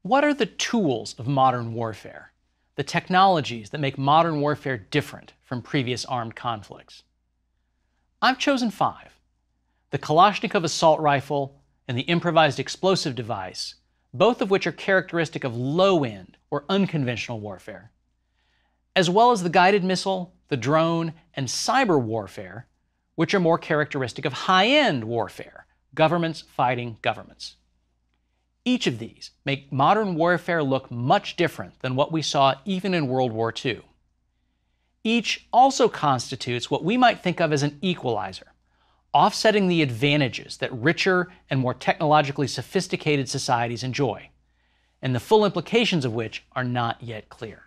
What are the tools of modern warfare? The technologies that make modern warfare different from previous armed conflicts? I've chosen 5. The Kalashnikov assault rifle and the improvised explosive device, both of which are characteristic of low-end or unconventional warfare, as well as the guided missile, the drone, and cyber warfare, which are more characteristic of high-end warfare, governments fighting governments. Each of these make modern warfare look much different than what we saw even in World War II. Each also constitutes what we might think of as an equalizer, offsetting the advantages that richer and more technologically sophisticated societies enjoy, and the full implications of which are not yet clear.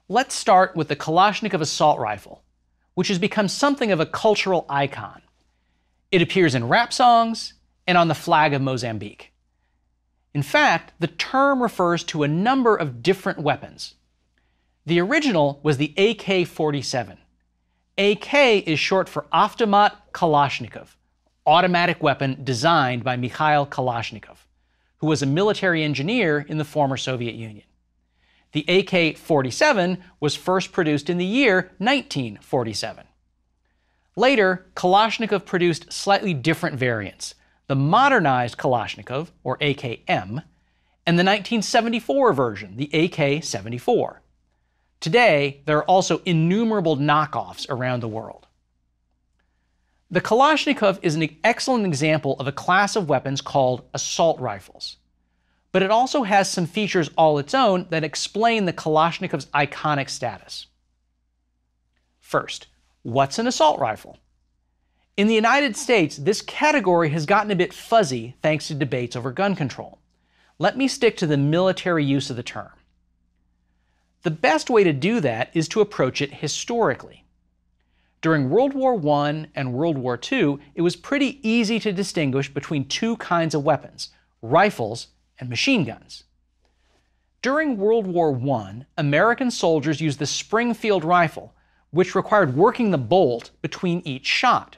Let's start with the Kalashnikov assault rifle, which has become something of a cultural icon. It appears in rap songs and on the flag of Mozambique. In fact, the term refers to a number of different weapons. The original was the AK-47. AK is short for Automat Kalashnikov, automatic weapon designed by Mikhail Kalashnikov, who was a military engineer in the former Soviet Union. The AK-47 was first produced in the year 1947. Later, Kalashnikov produced slightly different variants, the modernized Kalashnikov, or AKM, and the 1974 version, the AK-74. Today, there are also innumerable knockoffs around the world. The Kalashnikov is an excellent example of a class of weapons called assault rifles. But it also has some features all its own that explain the Kalashnikov's iconic status. First, what's an assault rifle? In the United States, this category has gotten a bit fuzzy thanks to debates over gun control. Let me stick to the military use of the term. The best way to do that is to approach it historically. During World War I and World War II, it was pretty easy to distinguish between two kinds of weapons, rifles and machine guns. During World War I, American soldiers used the Springfield rifle, which required working the bolt between each shot.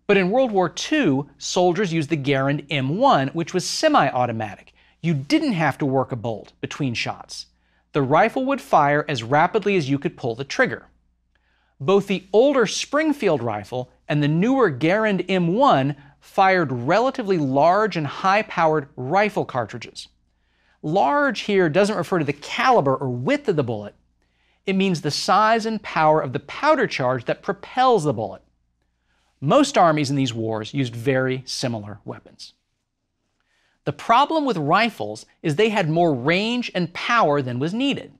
But in World War II, soldiers used the Garand M1, which was semi-automatic. You didn't have to work a bolt between shots. The rifle would fire as rapidly as you could pull the trigger. Both the older Springfield rifle and the newer Garand M1 fired relatively large and high-powered rifle cartridges. Large here doesn't refer to the caliber or width of the bullet. It means the size and power of the powder charge that propels the bullet. Most armies in these wars used very similar weapons. The problem with rifles is they had more range and power than was needed.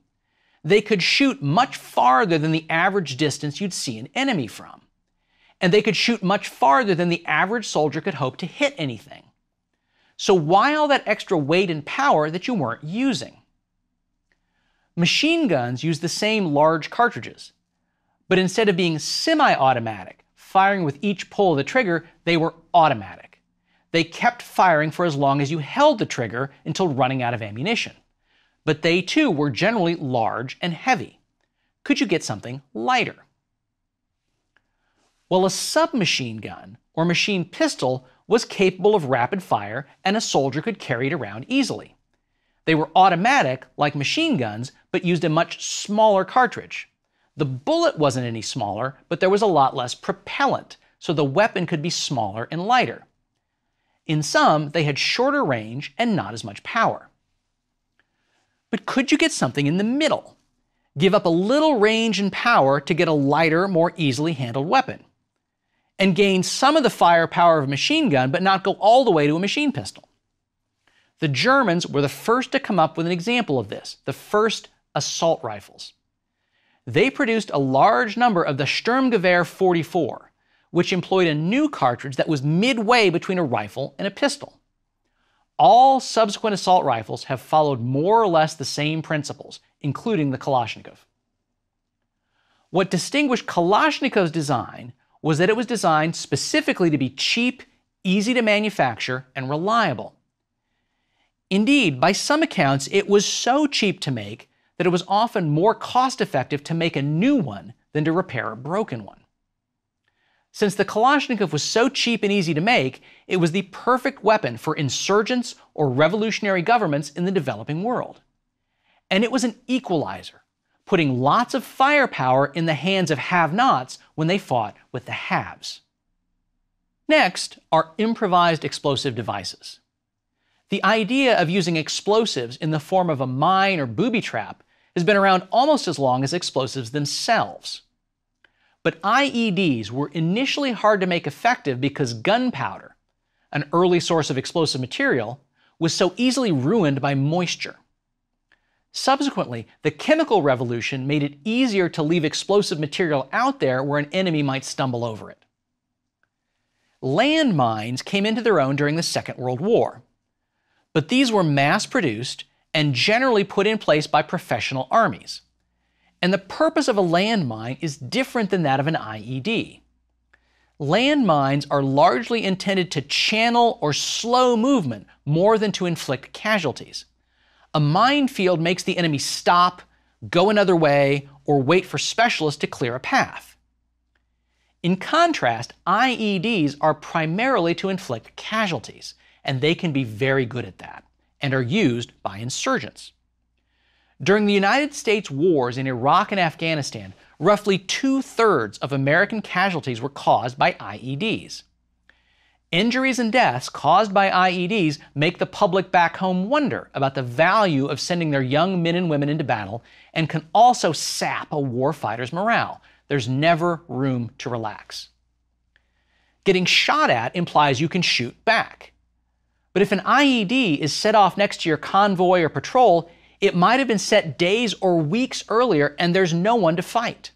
They could shoot much farther than the average distance you'd see an enemy from. And they could shoot much farther than the average soldier could hope to hit anything. So why all that extra weight and power that you weren't using? Machine guns use the same large cartridges, but instead of being semi-automatic, firing with each pull of the trigger, they were automatic. They kept firing for as long as you held the trigger until running out of ammunition. But they too were generally large and heavy. Could you get something lighter? Well, a submachine gun or machine pistol was capable of rapid fire and a soldier could carry it around easily. They were automatic like machine guns, but used a much smaller cartridge. The bullet wasn't any smaller, but there was a lot less propellant, so the weapon could be smaller and lighter. In some, they had shorter range and not as much power. But could you get something in the middle? Give up a little range and power to get a lighter, more easily handled weapon, and gain some of the firepower of a machine gun, but not go all the way to a machine pistol. The Germans were the first to come up with an example of this, the first assault rifles. They produced a large number of the Sturmgewehr 44, which employed a new cartridge that was midway between a rifle and a pistol. All subsequent assault rifles have followed more or less the same principles, including the Kalashnikov. What distinguished Kalashnikov's design was that it was designed specifically to be cheap, easy to manufacture, and reliable. Indeed, by some accounts, it was so cheap to make that it was often more cost-effective to make a new one than to repair a broken one. Since the Kalashnikov was so cheap and easy to make, it was the perfect weapon for insurgents or revolutionary governments in the developing world. And it was an equalizer, putting lots of firepower in the hands of have-nots when they fought with the haves. Next are improvised explosive devices. The idea of using explosives in the form of a mine or booby trap has been around almost as long as explosives themselves. But IEDs were initially hard to make effective because gunpowder, an early source of explosive material, was so easily ruined by moisture. Subsequently, the chemical revolution made it easier to leave explosive material out there where an enemy might stumble over it. Landmines came into their own during the Second World War, but these were mass-produced and generally put in place by professional armies. And the purpose of a landmine is different than that of an IED. Landmines are largely intended to channel or slow movement more than to inflict casualties. A minefield makes the enemy stop, go another way, or wait for specialists to clear a path. In contrast, IEDs are primarily to inflict casualties, and they can be very good at that, and are used by insurgents. During the United States wars in Iraq and Afghanistan, roughly 2/3 of American casualties were caused by IEDs. Injuries and deaths caused by IEDs make the public back home wonder about the value of sending their young men and women into battle, and can also sap a warfighter's morale. There's never room to relax. Getting shot at implies you can shoot back. But if an IED is set off next to your convoy or patrol, it might have been set days or weeks earlier and there's no one to fight.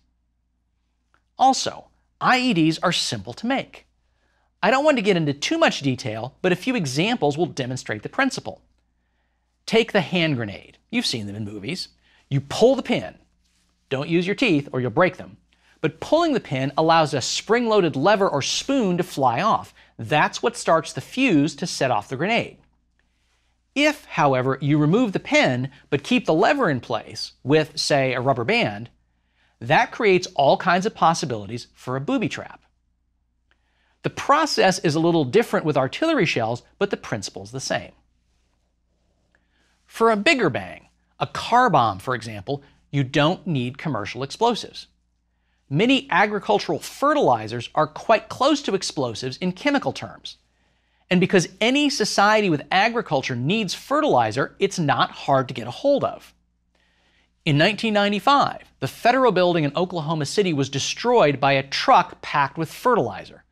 Also, IEDs are simple to make. I don't want to get into too much detail, but a few examples will demonstrate the principle. Take the hand grenade. You've seen them in movies. You pull the pin. Don't use your teeth or you'll break them. But pulling the pin allows a spring-loaded lever or spoon to fly off. That's what starts the fuse to set off the grenade. If, however, you remove the pin but keep the lever in place with, say, a rubber band, that creates all kinds of possibilities for a booby trap. The process is a little different with artillery shells, but the principle is the same. For a bigger bang, a car bomb, for example, you don't need commercial explosives. Many agricultural fertilizers are quite close to explosives in chemical terms. And because any society with agriculture needs fertilizer, it's not hard to get a hold of. In 1995, the federal building in Oklahoma City was destroyed by a truck packed with fertilizer.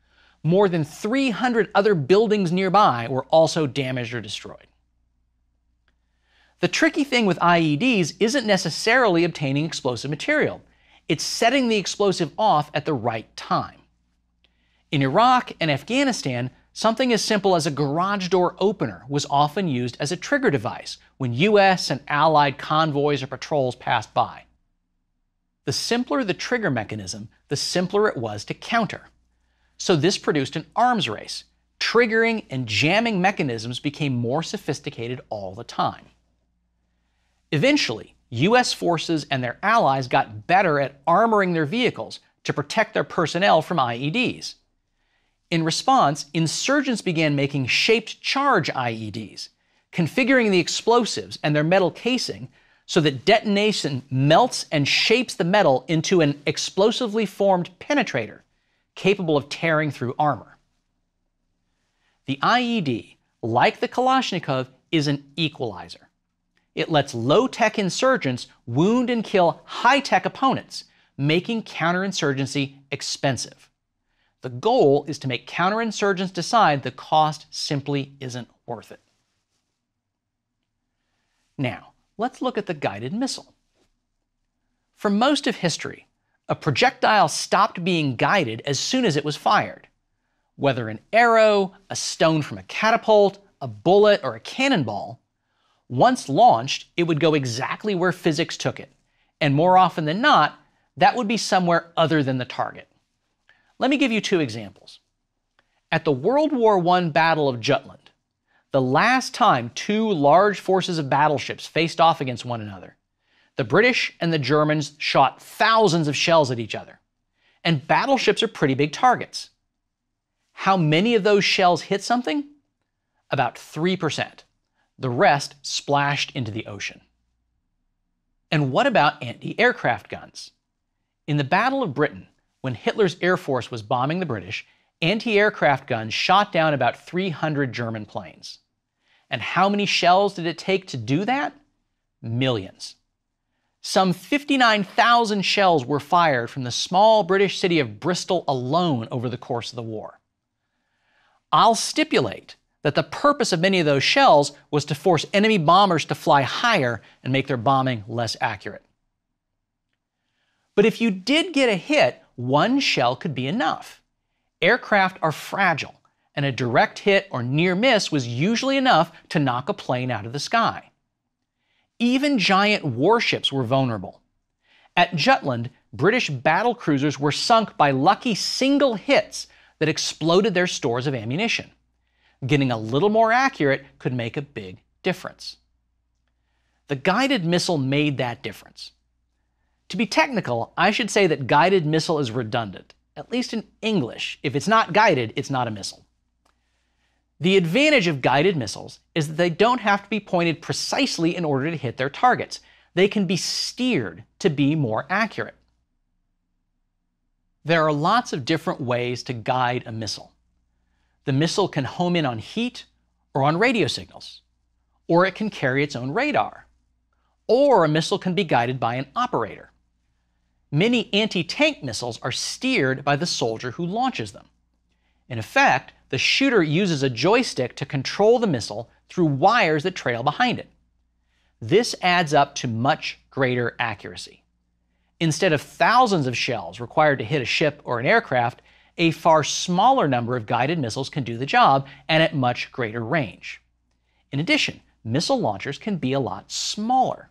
More than 300 other buildings nearby were also damaged or destroyed. The tricky thing with IEDs isn't necessarily obtaining explosive material. It's setting the explosive off at the right time. In Iraq and Afghanistan, something as simple as a garage door opener was often used as a trigger device when US and Allied convoys or patrols passed by. The simpler the trigger mechanism, the simpler it was to counter. So this produced an arms race. Triggering and jamming mechanisms became more sophisticated all the time. Eventually, US forces and their allies got better at armoring their vehicles to protect their personnel from IEDs. In response, insurgents began making shaped charge IEDs, configuring the explosives and their metal casing so that detonation melts and shapes the metal into an explosively formed penetrator, capable of tearing through armor. The IED, like the Kalashnikov, is an equalizer. It lets low-tech insurgents wound and kill high-tech opponents, making counterinsurgency expensive. The goal is to make counterinsurgents decide the cost simply isn't worth it. Now, let's look at the guided missile. For most of history, a projectile stopped being guided as soon as it was fired. Whether an arrow, a stone from a catapult, a bullet, or a cannonball, once launched, it would go exactly where physics took it, and more often than not, that would be somewhere other than the target. Let me give you two examples. At the World War I Battle of Jutland, the last time two large forces of battleships faced off against one another, the British and the Germans shot thousands of shells at each other. And battleships are pretty big targets. How many of those shells hit something? About 3%. The rest splashed into the ocean. And what about anti-aircraft guns? In the Battle of Britain, when Hitler's Air Force was bombing the British, anti-aircraft guns shot down about 300 German planes. And how many shells did it take to do that? Millions. Some 59,000 shells were fired from the small British city of Bristol alone over the course of the war. I'll stipulate that the purpose of many of those shells was to force enemy bombers to fly higher and make their bombing less accurate. But if you did get a hit, one shell could be enough. Aircraft are fragile, and a direct hit or near miss was usually enough to knock a plane out of the sky. Even giant warships were vulnerable. At Jutland, British battle cruisers were sunk by lucky single hits that exploded their stores of ammunition. Getting a little more accurate could make a big difference. The guided missile made that difference. To be technical, I should say that guided missile is redundant, at least in English. If it's not guided, it's not a missile. The advantage of guided missiles is that they don't have to be pointed precisely in order to hit their targets. They can be steered to be more accurate. There are lots of different ways to guide a missile. The missile can home in on heat or on radio signals, or it can carry its own radar, or a missile can be guided by an operator. Many anti-tank missiles are steered by the soldier who launches them. In effect, the shooter uses a joystick to control the missile through wires that trail behind it. This adds up to much greater accuracy. Instead of thousands of shells required to hit a ship or an aircraft, a far smaller number of guided missiles can do the job and at much greater range. In addition, missile launchers can be a lot smaller.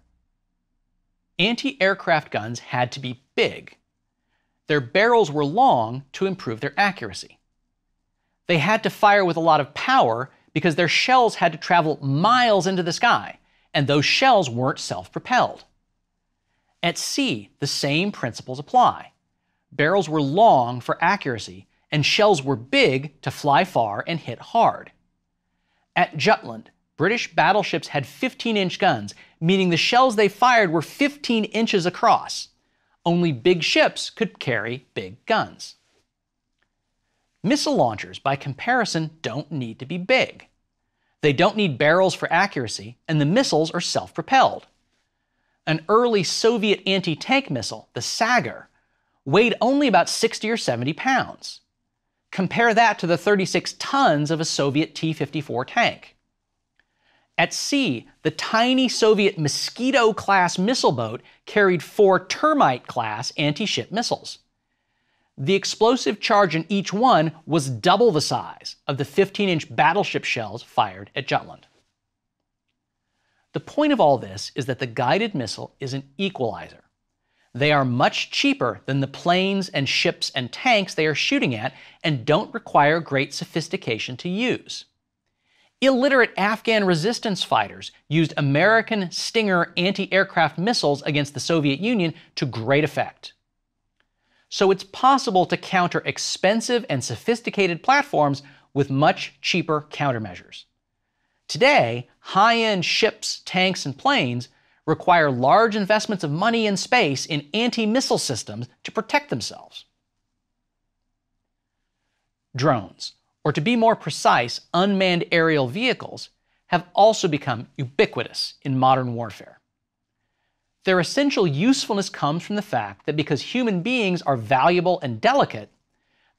Anti-aircraft guns had to be big. Their barrels were long to improve their accuracy. They had to fire with a lot of power because their shells had to travel miles into the sky, and those shells weren't self-propelled. At sea, the same principles apply. Barrels were long for accuracy, and shells were big to fly far and hit hard. At Jutland, British battleships had 15-inch guns, meaning the shells they fired were 15 inches across. Only big ships could carry big guns. Missile launchers, by comparison, don't need to be big. They don't need barrels for accuracy, and the missiles are self-propelled. An early Soviet anti-tank missile, the Sagar, weighed only about 60 or 70 pounds. Compare that to the 36 tons of a Soviet T-54 tank. At sea, the tiny Soviet Mosquito-class missile boat carried 4 Termite-class anti-ship missiles. The explosive charge in each one was double the size of the 15-inch battleship shells fired at Jutland. The point of all this is that the guided missile is an equalizer. They are much cheaper than the planes and ships and tanks they are shooting at and don't require great sophistication to use. Illiterate Afghan resistance fighters used American Stinger anti-aircraft missiles against the Soviet Union to great effect. So it's possible to counter expensive and sophisticated platforms with much cheaper countermeasures. Today, high-end ships, tanks, and planes require large investments of money and space in anti-missile systems to protect themselves. Drones, or to be more precise, unmanned aerial vehicles, have also become ubiquitous in modern warfare. Their essential usefulness comes from the fact that because human beings are valuable and delicate,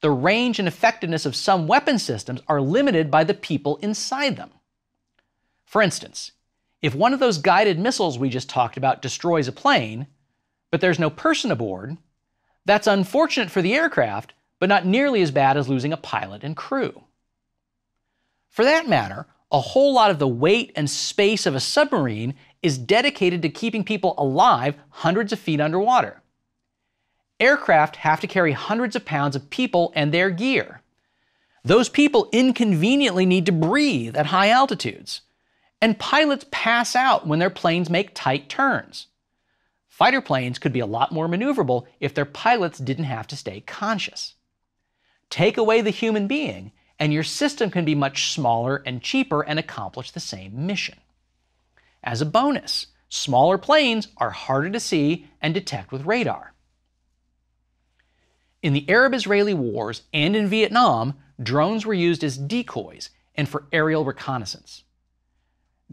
the range and effectiveness of some weapon systems are limited by the people inside them. For instance, if one of those guided missiles we just talked about destroys a plane, but there's no person aboard, that's unfortunate for the aircraft, but not nearly as bad as losing a pilot and crew. For that matter, a whole lot of the weight and space of a submarine is dedicated to keeping people alive hundreds of feet underwater. Aircraft have to carry hundreds of pounds of people and their gear. Those people inconveniently need to breathe at high altitudes. And pilots pass out when their planes make tight turns. Fighter planes could be a lot more maneuverable if their pilots didn't have to stay conscious. Take away the human being, and your system can be much smaller and cheaper and accomplish the same mission. As a bonus, smaller planes are harder to see and detect with radar. In the Arab-Israeli wars and in Vietnam, drones were used as decoys and for aerial reconnaissance.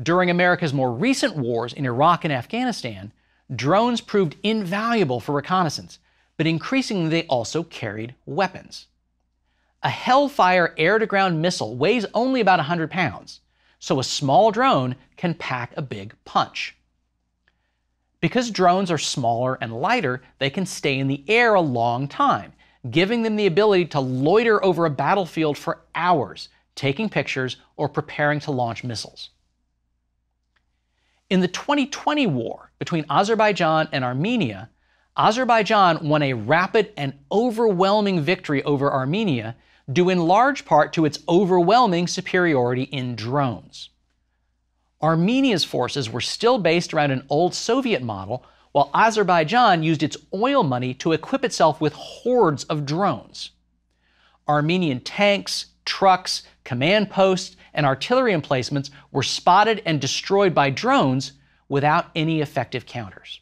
During America's more recent wars in Iraq and Afghanistan, drones proved invaluable for reconnaissance, but increasingly they also carried weapons. A Hellfire air-to-ground missile weighs only about 100 pounds, so a small drone can pack a big punch. Because drones are smaller and lighter, they can stay in the air a long time, giving them the ability to loiter over a battlefield for hours, taking pictures or preparing to launch missiles. In the 2020 war between Azerbaijan and Armenia, Azerbaijan won a rapid and overwhelming victory over Armenia, due in large part to its overwhelming superiority in drones. Armenia's forces were still based around an old Soviet model, while Azerbaijan used its oil money to equip itself with hordes of drones. Armenian tanks, trucks, command posts, and artillery emplacements were spotted and destroyed by drones without any effective counters.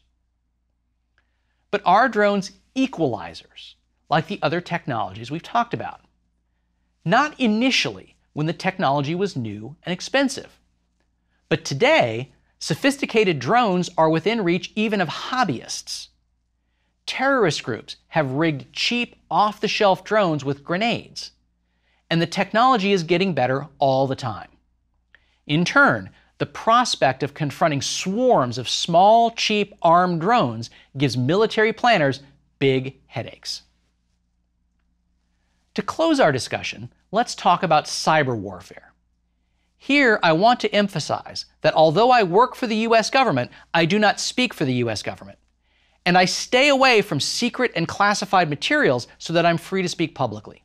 But are drones equalizers, like the other technologies we've talked about? Not initially, when the technology was new and expensive. But today, sophisticated drones are within reach even of hobbyists. Terrorist groups have rigged cheap, off-the-shelf drones with grenades, and the technology is getting better all the time. In turn, the prospect of confronting swarms of small, cheap, armed drones gives military planners big headaches. To close our discussion, let's talk about cyber warfare. Here, I want to emphasize that although I work for the US government, I do not speak for the US government. And I stay away from secret and classified materials so that I'm free to speak publicly.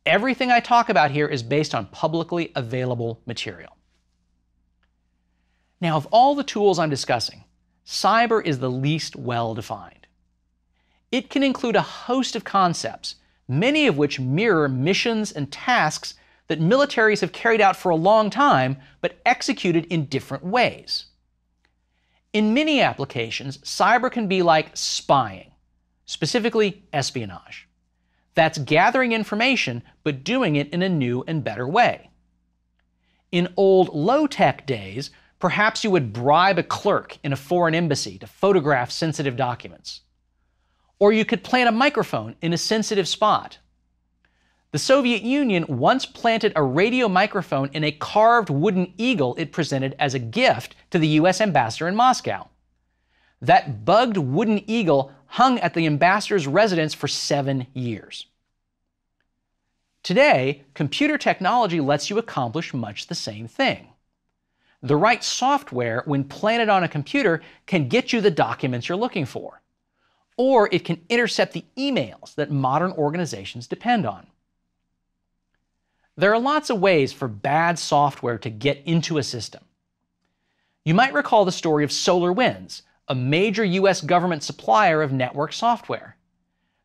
Everything I talk about here is based on publicly available material. Now, of all the tools I'm discussing, cyber is the least well-defined. It can include a host of concepts, many of which mirror missions and tasks that militaries have carried out for a long time, but executed in different ways. In many applications, cyber can be like spying, specifically espionage. That's gathering information, but doing it in a new and better way. In old low-tech days, perhaps you would bribe a clerk in a foreign embassy to photograph sensitive documents. Or you could plant a microphone in a sensitive spot. The Soviet Union once planted a radio microphone in a carved wooden eagle it presented as a gift to the US ambassador in Moscow. That bugged wooden eagle hung at the ambassador's residence for 7 years. Today, computer technology lets you accomplish much the same thing. The right software, when planted on a computer, can get you the documents you're looking for. Or it can intercept the emails that modern organizations depend on. There are lots of ways for bad software to get into a system. You might recall the story of SolarWinds, a major US government supplier of network software.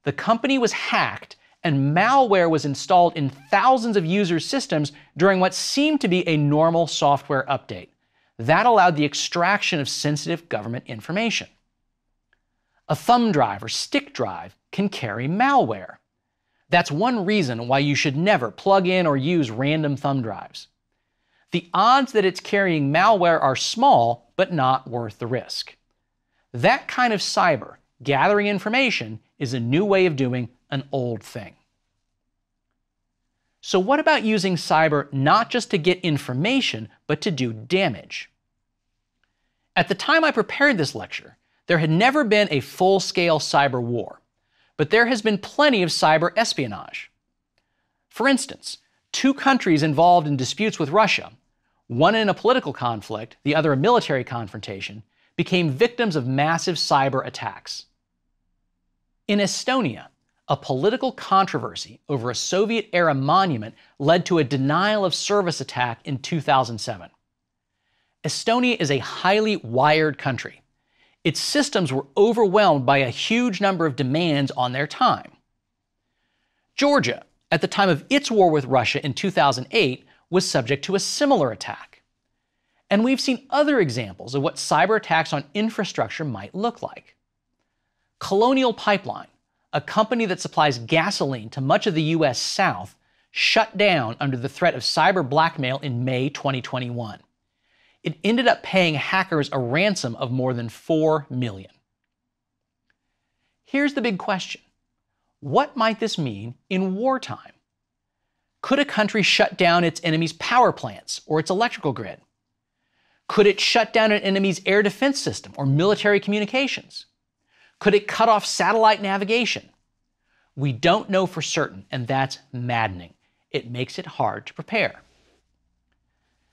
The company was hacked and malware was installed in thousands of users' systems during what seemed to be a normal software update. That allowed the extraction of sensitive government information. A thumb drive or stick drive can carry malware. That's one reason why you should never plug in or use random thumb drives. The odds that it's carrying malware are small, but not worth the risk. That kind of cyber, gathering information, is a new way of doing an old thing. So what about using cyber not just to get information, but to do damage? At the time I prepared this lecture, there had never been a full-scale cyber war, but there has been plenty of cyber espionage. For instance, 2 countries involved in disputes with Russia, one in a political conflict, the other a military confrontation, became victims of massive cyber attacks. In Estonia, a political controversy over a Soviet-era monument led to a denial-of-service attack in 2007. Estonia is a highly wired country. Its systems were overwhelmed by a huge number of demands on their time. Georgia, at the time of its war with Russia in 2008, was subject to a similar attack. And we've seen other examples of what cyber attacks on infrastructure might look like. Colonial Pipeline, a company that supplies gasoline to much of the US South, shut down under the threat of cyber blackmail in May 2021. It ended up paying hackers a ransom of more than $4 million. Here's the big question. What might this mean in wartime? Could a country shut down its enemy's power plants or its electrical grid? Could it shut down an enemy's air defense system or military communications? Could it cut off satellite navigation? We don't know for certain, and that's maddening. It makes it hard to prepare.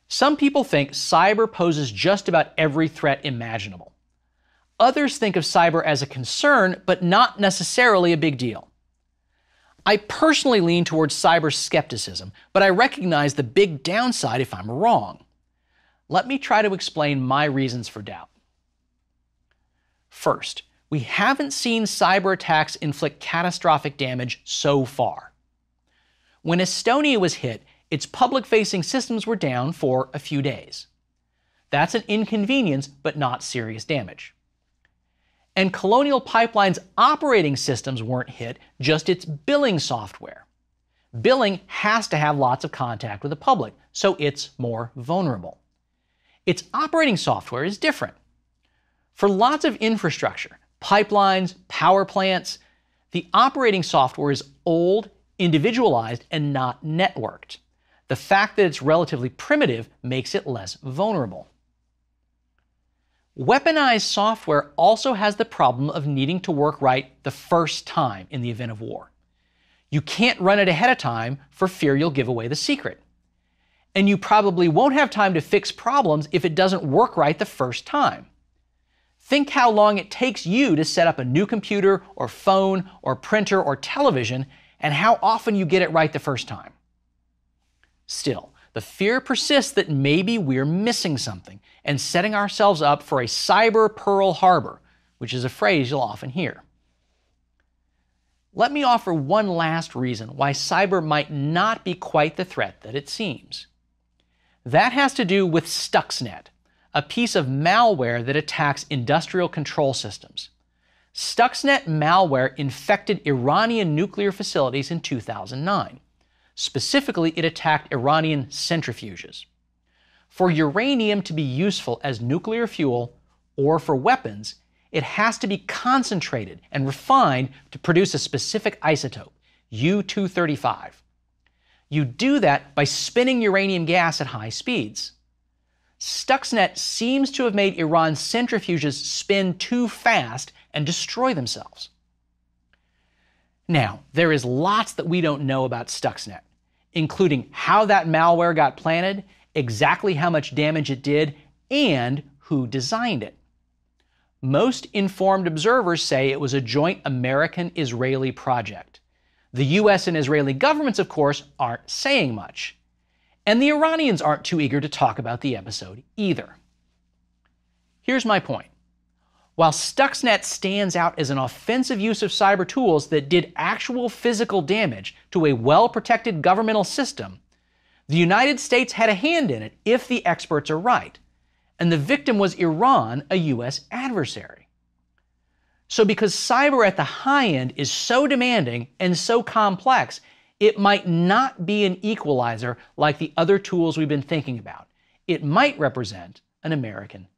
Some people think cyber poses just about every threat imaginable. Others think of cyber as a concern, but not necessarily a big deal. I personally lean towards cyber skepticism, but I recognize the big downside if I'm wrong. Let me try to explain my reasons for doubt. First, we haven't seen cyber attacks inflict catastrophic damage so far. When Estonia was hit, its public-facing systems were down for a few days. That's an inconvenience, but not serious damage. And Colonial Pipeline's operating systems weren't hit, just its billing software. Billing has to have lots of contact with the public, so it's more vulnerable. Its operating software is different. For lots of infrastructure, pipelines, power plants, the operating software is old, individualized, and not networked. The fact that it's relatively primitive makes it less vulnerable. Weaponized software also has the problem of needing to work right the first time in the event of war. You can't run it ahead of time for fear you'll give away the secret. And you probably won't have time to fix problems if it doesn't work right the first time. Think how long it takes you to set up a new computer or phone or printer or television, and how often you get it right the first time. Still, the fear persists that maybe we're missing something and setting ourselves up for a cyber Pearl Harbor, which is a phrase you'll often hear. Let me offer one last reason why cyber might not be quite the threat that it seems. That has to do with Stuxnet, a piece of malware that attacks industrial control systems. Stuxnet malware infected Iranian nuclear facilities in 2009. Specifically, it attacked Iranian centrifuges. For uranium to be useful as nuclear fuel or for weapons, it has to be concentrated and refined to produce a specific isotope, U-235. You do that by spinning uranium gas at high speeds. Stuxnet seems to have made Iran's centrifuges spin too fast and destroy themselves. Now, there is lots that we don't know about Stuxnet, including how that malware got planted, exactly how much damage it did, and who designed it. Most informed observers say it was a joint American-Israeli project. The US and Israeli governments, of course, aren't saying much. And the Iranians aren't too eager to talk about the episode either. Here's my point. While Stuxnet stands out as an offensive use of cyber tools that did actual physical damage to a well-protected governmental system, the United States had a hand in it if the experts are right, and the victim was Iran, a US adversary. So because cyber at the high end is so demanding and so complex, it might not be an equalizer like the other tools we've been thinking about. It might represent an American